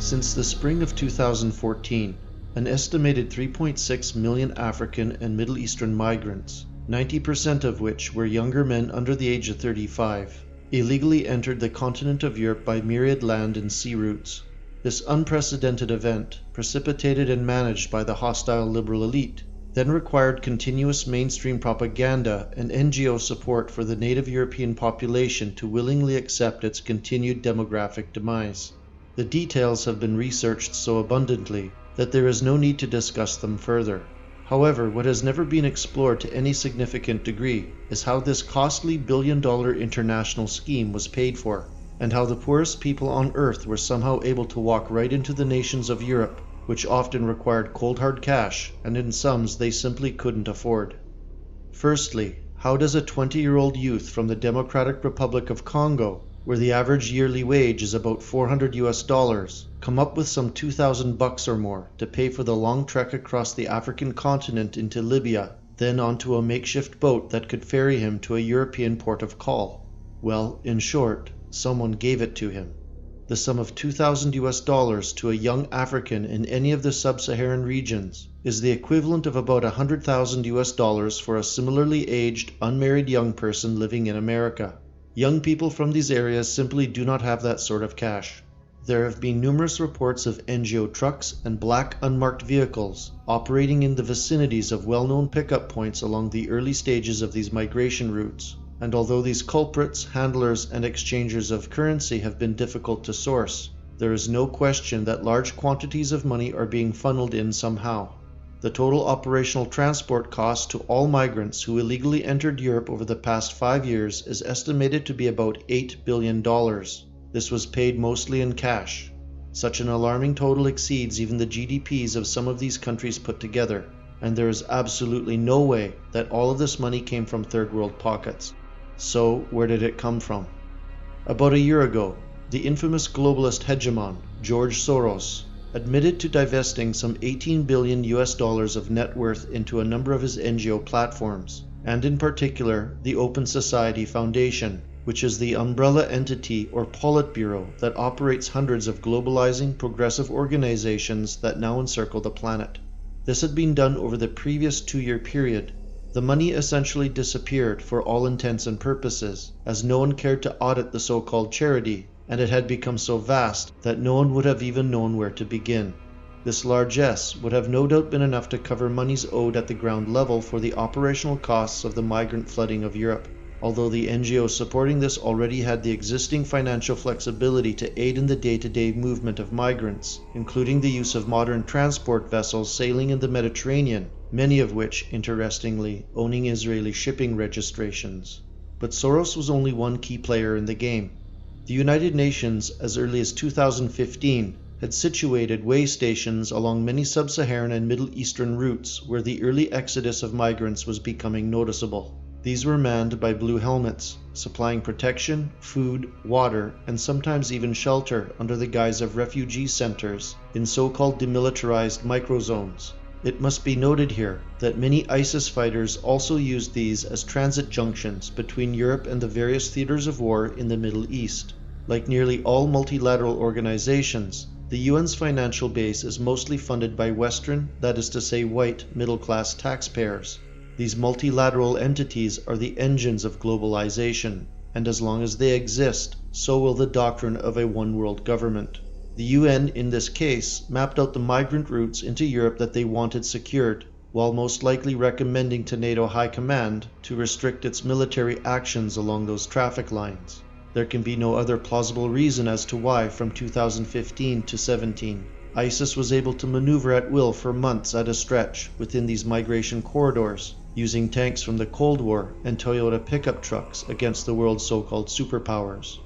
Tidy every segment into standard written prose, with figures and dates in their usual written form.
Since the spring of 2014, an estimated 3.6 million African and Middle Eastern migrants, 90% of which were younger men under the age of 35, illegally entered the continent of Europe by myriad land and sea routes. This unprecedented event, precipitated and managed by the hostile liberal elite, then required continuous mainstream propaganda and NGO support for the native European population to willingly accept its continued demographic demise. The details have been researched so abundantly that there is no need to discuss them further. However, what has never been explored to any significant degree is how this costly billion-dollar international scheme was paid for, and how the poorest people on Earth were somehow able to walk right into the nations of Europe, which often required cold hard cash, and in sums they simply couldn't afford. Firstly, how does a 20-year-old youth from the Democratic Republic of Congo, where the average yearly wage is about $400, come up with some $2,000 or more to pay for the long trek across the African continent into Libya, then onto a makeshift boat that could ferry him to a European port of call? Well, in short, someone gave it to him. The sum of $2,000 to a young African in any of the sub-Saharan regions is the equivalent of about $100,000 for a similarly aged, unmarried young person living in America. Young people from these areas simply do not have that sort of cash. There have been numerous reports of NGO trucks and black unmarked vehicles operating in the vicinities of well-known pickup points along the early stages of these migration routes. And although these culprits, handlers, and exchangers of currency have been difficult to source, there is no question that large quantities of money are being funneled in somehow. The total operational transport cost to all migrants who illegally entered Europe over the past 5 years is estimated to be about $8 billion. This was paid mostly in cash. Such an alarming total exceeds even the GDPs of some of these countries put together, and there is absolutely no way that all of this money came from third world pockets. So, where did it come from? About a year ago, the infamous globalist hegemon, George Soros, admitted to divesting some $18 billion of net worth into a number of his NGO platforms, and in particular, the Open Society Foundation, which is the umbrella entity or Politburo that operates hundreds of globalizing, progressive organizations that now encircle the planet. This had been done over the previous 2-year period. The money essentially disappeared for all intents and purposes, as no one cared to audit the so-called charity, and it had become so vast that no one would have even known where to begin. This largesse would have no doubt been enough to cover monies owed at the ground level for the operational costs of the migrant flooding of Europe, although the NGOs supporting this already had the existing financial flexibility to aid in the day-to-day movement of migrants, including the use of modern transport vessels sailing in the Mediterranean, many of which, interestingly, owning Israeli shipping registrations. But Soros was only one key player in the game. The United Nations, as early as 2015, had situated way stations along many sub-Saharan and Middle Eastern routes where the early exodus of migrants was becoming noticeable. These were manned by blue helmets, supplying protection, food, water, and sometimes even shelter under the guise of refugee centers in so-called demilitarized microzones. It must be noted here that many ISIS fighters also used these as transit junctions between Europe and the various theaters of war in the Middle East. Like nearly all multilateral organizations, the UN's financial base is mostly funded by Western, that is to say white, middle-class taxpayers. These multilateral entities are the engines of globalization, and as long as they exist, so will the doctrine of a one-world government. The UN, in this case, mapped out the migrant routes into Europe that they wanted secured, while most likely recommending to NATO High Command to restrict its military actions along those traffic lines. There can be no other plausible reason as to why, from 2015 to 17, ISIS was able to maneuver at will for months at a stretch within these migration corridors, using tanks from the Cold War and Toyota pickup trucks against the world's so-called superpowers.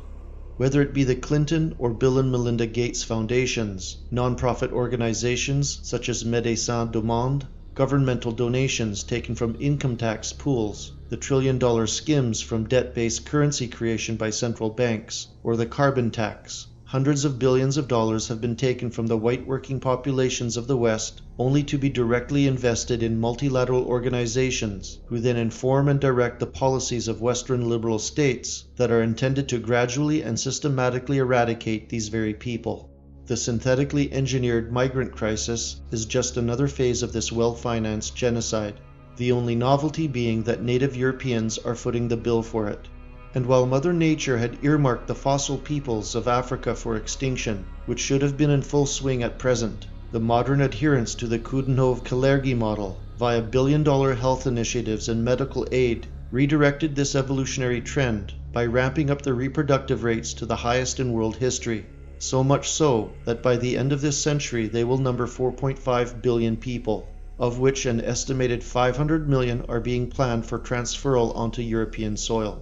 Whether it be the Clinton or Bill and Melinda Gates foundations, non-profit organizations such as Médecins du Monde, governmental donations taken from income tax pools, the trillion-dollar skims from debt-based currency creation by central banks, or the carbon tax, hundreds of billions of dollars have been taken from the white working populations of the West only to be directly invested in multilateral organizations who then inform and direct the policies of Western liberal states that are intended to gradually and systematically eradicate these very people. The synthetically engineered migrant crisis is just another phase of this well-financed genocide, the only novelty being that native Europeans are footing the bill for it. And while Mother Nature had earmarked the fossil peoples of Africa for extinction, which should have been in full swing at present, the modern adherents to the Coudenhove-Kalergi model, via billion-dollar health initiatives and medical aid, redirected this evolutionary trend by ramping up the reproductive rates to the highest in world history, so much so that by the end of this century they will number 4.5 billion people, of which an estimated 500 million are being planned for transferal onto European soil.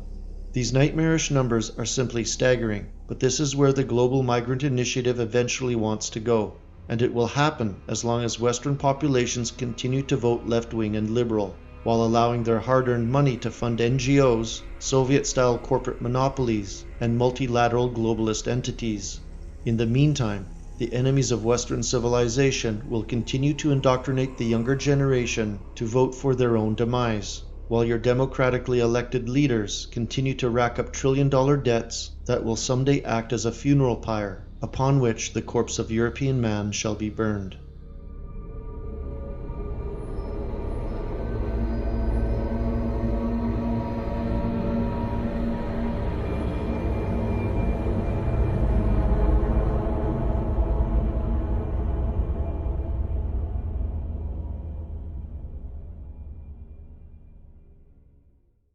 These nightmarish numbers are simply staggering, but this is where the Global Migrant Initiative eventually wants to go, and it will happen as long as Western populations continue to vote left-wing and liberal, while allowing their hard-earned money to fund NGOs, Soviet-style corporate monopolies, and multilateral globalist entities. In the meantime, the enemies of Western civilization will continue to indoctrinate the younger generation to vote for their own demise, while your democratically elected leaders continue to rack up trillion-dollar debts that will someday act as a funeral pyre, upon which the corpse of European man shall be burned.